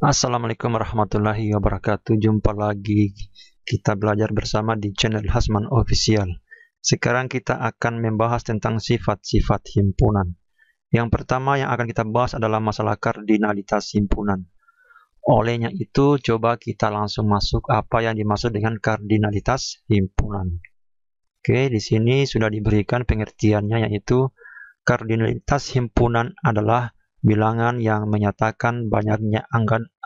Assalamualaikum warahmatullahi wabarakatuh. Jumpa lagi kita belajar bersama di channel Hasman Official. Sekarang kita akan membahas tentang sifat-sifat himpunan. Yang pertama yang akan kita bahas adalah masalah kardinalitas himpunan. Olehnya itu, coba kita langsung masuk apa yang dimaksud dengan kardinalitas himpunan. Oke, di sini sudah diberikan pengertiannya, yaitu kardinalitas himpunan adalah bilangan yang menyatakan banyaknya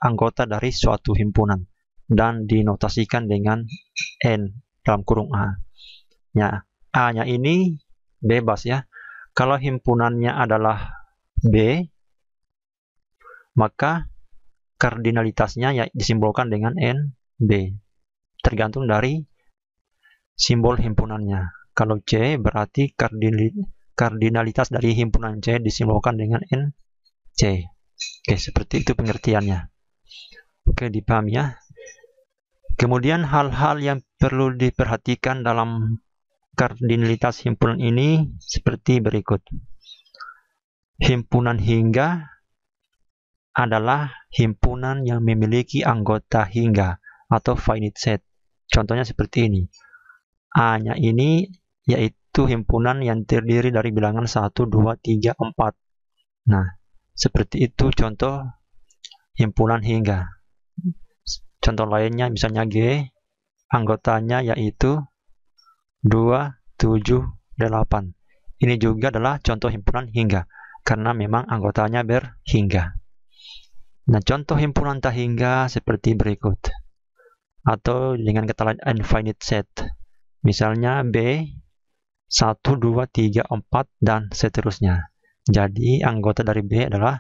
anggota dari suatu himpunan dan dinotasikan dengan N dalam kurung A. Ya, A-nya ini bebas ya. Kalau himpunannya adalah B, maka kardinalitasnya ya disimbolkan dengan NB. Tergantung dari simbol himpunannya. Kalau C berarti kardinalitas dari himpunan C disimbolkan dengan N C. Oke, seperti itu pengertiannya. Oke, dipahami ya. Kemudian hal-hal yang perlu diperhatikan dalam kardinalitas himpunan ini seperti berikut. Himpunan hingga adalah himpunan yang memiliki anggota hingga atau finite set. Contohnya seperti ini. A-nya ini yaitu himpunan yang terdiri dari bilangan 1, 2, 3, 4. Nah, seperti itu contoh himpunan hingga. Contoh lainnya misalnya G, anggotanya yaitu 2, 7, 8. Ini juga adalah contoh himpunan hingga, karena memang anggotanya berhingga. Nah, contoh himpunan tak hingga seperti berikut. Atau dengan kata lain infinite set. Misalnya B, 1, 2, 3, 4, dan seterusnya. Jadi anggota dari B adalah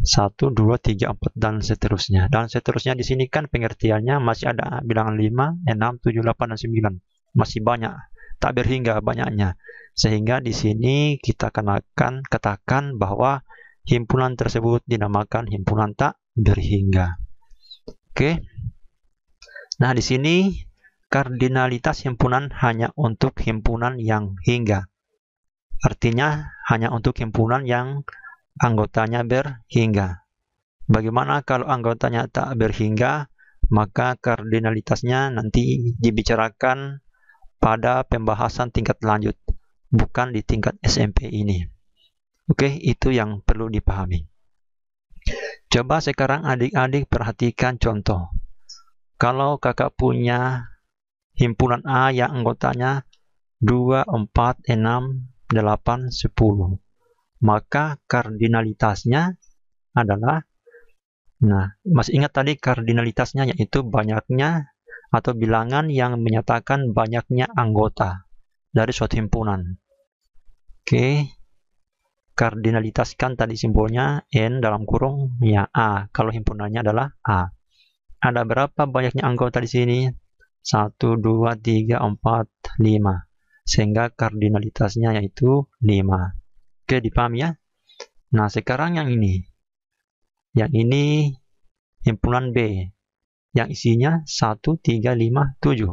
1, 2, 3, 4, dan seterusnya. Dan seterusnya di sini kan pengertiannya masih ada bilangan 5, 6, 7, 8, dan 9. Masih banyak, tak berhingga banyaknya. Sehingga di sini kita akan katakan bahwa himpunan tersebut dinamakan himpunan tak berhingga. Oke. Nah, di sini kardinalitas himpunan hanya untuk himpunan yang hingga. Artinya hanya untuk himpunan yang anggotanya berhingga. Bagaimana kalau anggotanya tak berhingga? Maka kardinalitasnya nanti dibicarakan pada pembahasan tingkat lanjut, bukan di tingkat SMP ini. Oke, itu yang perlu dipahami. Coba sekarang adik-adik perhatikan contoh. Kalau kakak punya himpunan A yang anggotanya 2, 4, 6, 8, 10. Maka kardinalitasnya adalah, nah, masih ingat tadi kardinalitasnya yaitu banyaknya atau bilangan yang menyatakan banyaknya anggota dari suatu himpunan. Oke, kardinalitaskan tadi simbolnya N dalam kurung ya A, kalau himpunannya adalah A. Ada berapa banyaknya anggota di sini? 1, 2, 3, 4, 5. Sehingga kardinalitasnya yaitu 5. Oke, dipahami ya? Nah, sekarang yang ini. Yang ini himpunan B. Yang isinya 1, 3, 5, 7.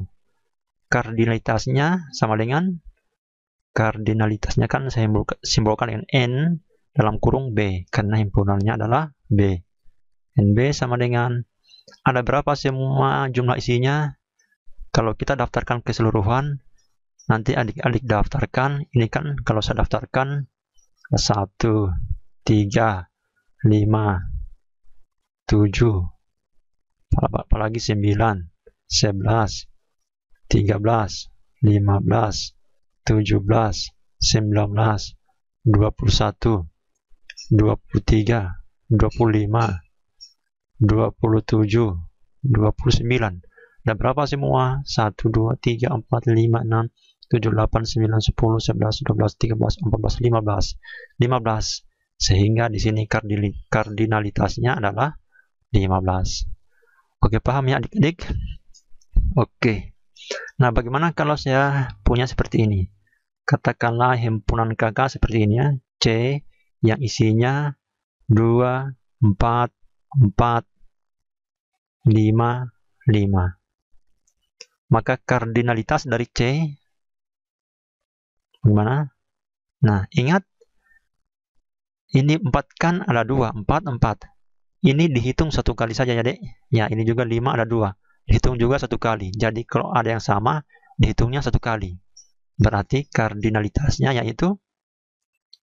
Kardinalitasnya sama dengan, kardinalitasnya kan saya simbolkan dengan N dalam kurung B. Karena himpunannya adalah B. NB sama dengan, ada berapa semua jumlah isinya? Kalau kita daftarkan keseluruhan, nanti adik-adik daftarkan. Ini kan kalau saya daftarkan 1, 3, 5, 7, apalagi 9, 11, 13, 15, 17, 19, 21, 23, 25, 27, 29. Ada berapa semua? 1, 2, 3, 4, 5, 6, 7, 8, 9, 10, 11, 12, 13, 14, 15. 15. Sehingga di sini kardinalitasnya adalah 15. Oke, paham ya adik-adik? Oke. Nah, bagaimana kalau saya punya seperti ini? Katakanlah himpunan kakak seperti ini ya. C yang isinya 2, 4, 4, 5, 5. Maka kardinalitas dari C gimana? Nah, ingat ini 4 kan ada 2, 4, 4. ini dihitung satu kali saja ya dek. Ya, ini juga 5 ada 2. Dihitung juga satu kali. Jadi kalau ada yang sama, dihitungnya satu kali. Berarti kardinalitasnya yaitu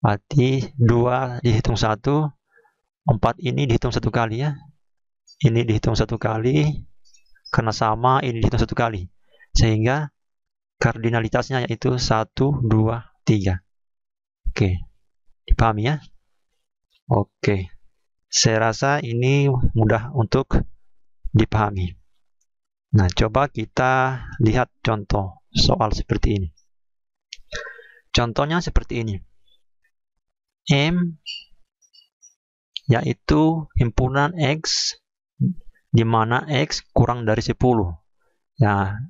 berarti 2 dihitung 1, 4 ini dihitung satu kali ya. Ini dihitung satu kali, karena sama ini dihitung satu kali. Sehingga kardinalitasnya yaitu 1, 2, 3. Oke, dipahami ya? Oke, saya rasa ini mudah untuk dipahami. Nah, coba kita lihat contoh soal seperti ini. Contohnya seperti ini. M yaitu himpunan X di mana X kurang dari 10. Ya,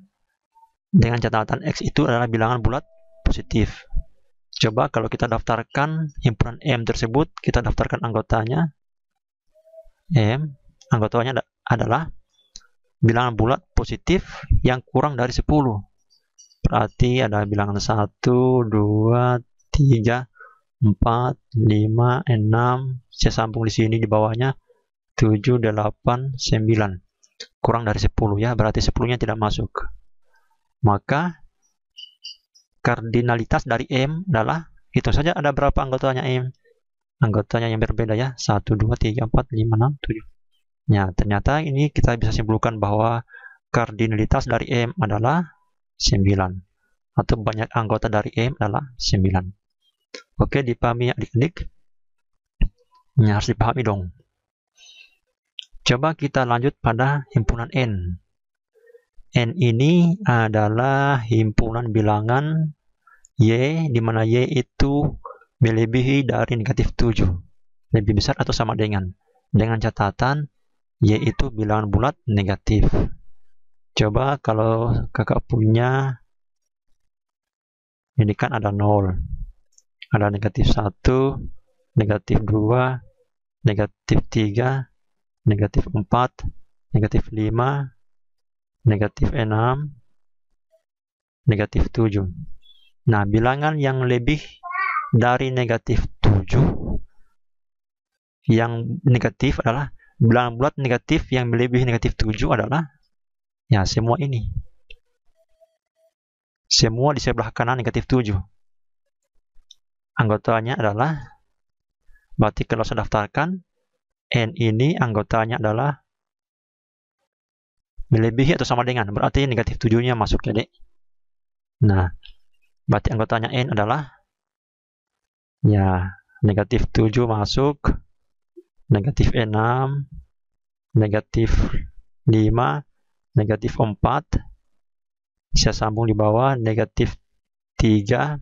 dengan catatan X itu adalah bilangan bulat positif. Coba kalau kita daftarkan himpunan M tersebut, kita daftarkan anggotanya. M, anggotanya adalah bilangan bulat positif yang kurang dari 10. Berarti ada bilangan 1, 2, 3, 4, 5, 6. Saya sambung di sini di bawahnya 7, 8, 9. Kurang dari 10 ya, berarti 10-nya tidak masuk. Maka kardinalitas dari M adalah, hitung saja ada berapa anggotanya M. Anggotanya yang berbeda ya, 1, 2, 3, 4, 5, 6, 7. Ya, ternyata ini kita bisa simpulkan bahwa kardinalitas dari M adalah 9. Atau banyak anggota dari M adalah 9. Oke, dipahami ya adik-adik? Ya, harus dipahami dong. Coba kita lanjut pada himpunan N. N ini adalah himpunan bilangan Y, di mana Y itu melebihi dari negatif 7. Lebih besar atau sama dengan catatan Y itu bilangan bulat negatif. Coba kalau kakak punya, ini kan ada 0. Ada negatif 1, negatif 2, negatif 3, negatif 4, negatif 5, negatif 6, negatif 7. Nah, bilangan yang lebih dari negatif 7, yang negatif adalah bilangan bulat negatif yang melebihi negatif 7 adalah ya semua ini. Semua di sebelah kanan negatif 7. Anggotanya adalah, berarti kalau saya daftarkan, N ini anggotanya adalah melebihi atau sama dengan, berarti negatif 7-nya masuk ya dek. Nah, berarti anggotanya N adalah ya negatif 7 masuk, negatif 6, negatif 5, negatif 4, saya sambung di bawah, negatif 3,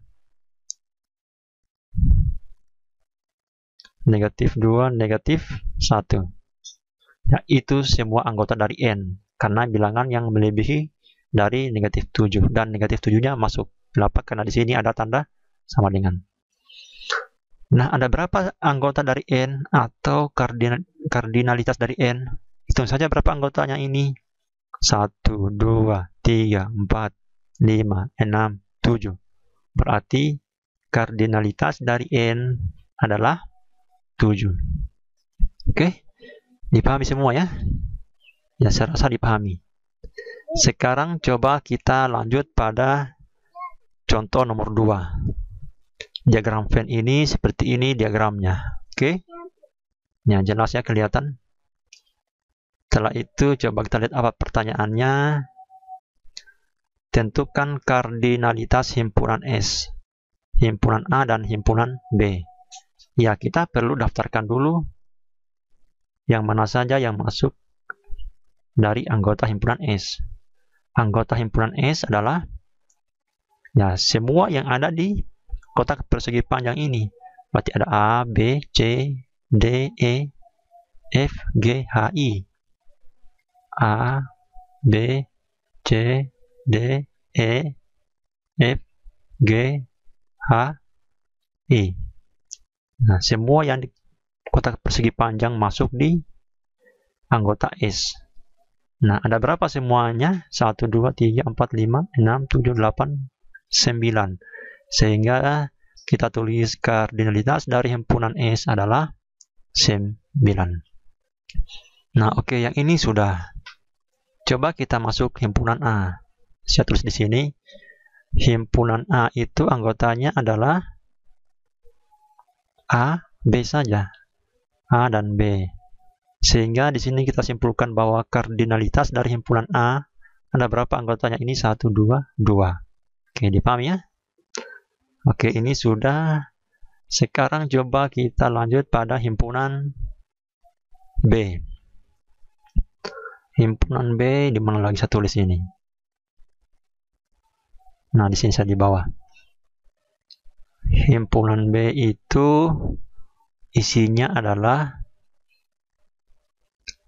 negatif 2, negatif 1. Ya, itu semua anggota dari N, karena bilangan yang melebihi dari negatif 7, dan negatif 7-nya masuk. Kenapa? Karena di sini ada tanda sama dengan. Nah, ada berapa anggota dari N atau kardinalitas dari N? Hitung saja berapa anggotanya ini. 1, 2, 3, 4, 5, 6, 7. Berarti kardinalitas dari N adalah 7. Oke, dipahami semua ya? Ya, saya rasa dipahami. Sekarang coba kita lanjut pada contoh nomor 2. Diagram Venn ini seperti ini diagramnya. Oke. Ya, jelas ya, kelihatan. Setelah itu coba kita lihat apa pertanyaannya. Tentukan kardinalitas himpunan S, himpunan A dan himpunan B. Ya, kita perlu daftarkan dulu yang mana saja yang masuk dari anggota himpunan S. Anggota himpunan S adalah ya semua yang ada di kotak persegi panjang ini. Berarti ada A, B, C, D, E, F, G, H, I. A, B, C, D, E, F, G, H, I. Nah, semua yang di kotak persegi panjang masuk di anggota S. Nah, ada berapa semuanya? 1, 2, 3, 4, 5, 6, 7, 8, 9. Sehingga kita tulis kardinalitas dari himpunan S adalah 9. Nah, oke, yang ini sudah. Coba kita masuk himpunan A. Saya tulis di sini. Himpunan A itu anggotanya adalah A, B saja. A dan B. Sehingga di sini kita simpulkan bahwa kardinalitas dari himpunan A ada berapa anggotanya? Ini 1, 2, 2. Oke, dipahami ya? Oke, ini sudah. Sekarang coba kita lanjut pada himpunan B. Himpunan B di mana lagi saya tulis ini? Nah, di sini saya di bawah. Himpunan B itu isinya adalah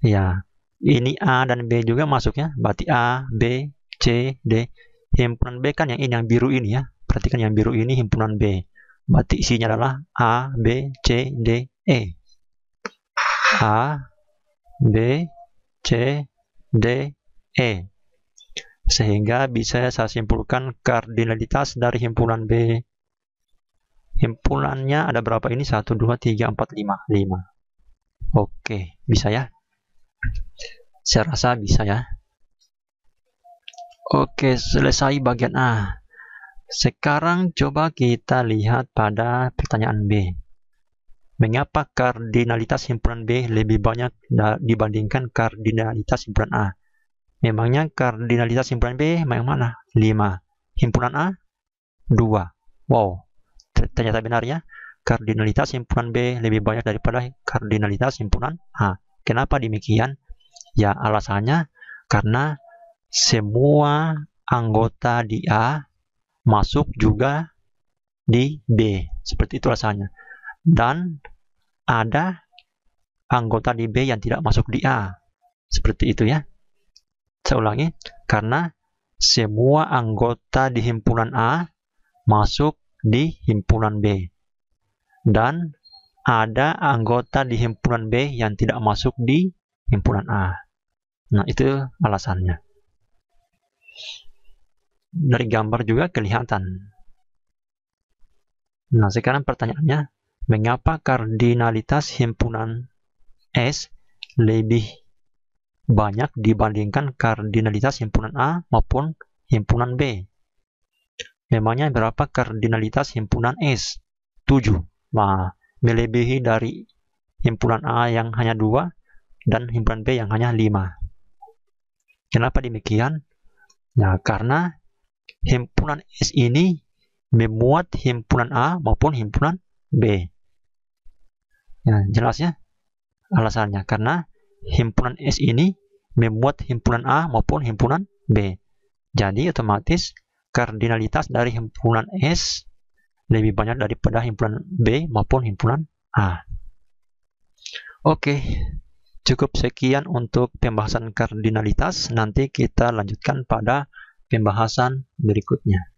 ya, ini A dan B juga masuk ya. Berarti A, B, C, D. Himpunan B kan yang ini, yang biru ini ya. Perhatikan yang biru ini himpunan B. Berarti isinya adalah A, B, C, D, E. A, B, C, D, E. Sehingga bisa saya simpulkan kardinalitas dari himpunan B. Himpunannya ada berapa ini? 1, 2, 3, 4, 5. 5. Oke, bisa ya? Saya rasa bisa ya. Oke, selesai bagian A. Sekarang coba kita lihat pada pertanyaan B. Mengapa kardinalitas himpunan B lebih banyak dibandingkan kardinalitas himpunan A? Memangnya kardinalitas himpunan B yang mana? 5. Himpunan A? 2. Wow, ternyata benar ya. Kardinalitas himpunan B lebih banyak daripada kardinalitas himpunan A. Kenapa demikian? Ya, alasannya karena semua anggota di A masuk juga di B. Seperti itu alasannya. Dan ada anggota di B yang tidak masuk di A. Seperti itu ya. Saya ulangi, karena semua anggota di himpunan A masuk di himpunan B. Dan ada anggota di himpunan B yang tidak masuk di himpunan A. Nah, itu alasannya. Dari gambar juga kelihatan. Nah, sekarang pertanyaannya, mengapa kardinalitas himpunan S lebih banyak dibandingkan kardinalitas himpunan A maupun himpunan B? Memangnya berapa kardinalitas himpunan S? 7. Nah, melebihi dari himpunan A yang hanya 2 dan himpunan B yang hanya 5. Kenapa demikian? Ya, karena himpunan S ini memuat himpunan A maupun himpunan B. Ya, jelas ya alasannya. Karena himpunan S ini memuat himpunan A maupun himpunan B. Jadi otomatis kardinalitas dari himpunan S lebih banyak daripada himpunan B maupun himpunan A. Oke, cukup sekian untuk pembahasan kardinalitas. Nanti kita lanjutkan pada pembahasan berikutnya.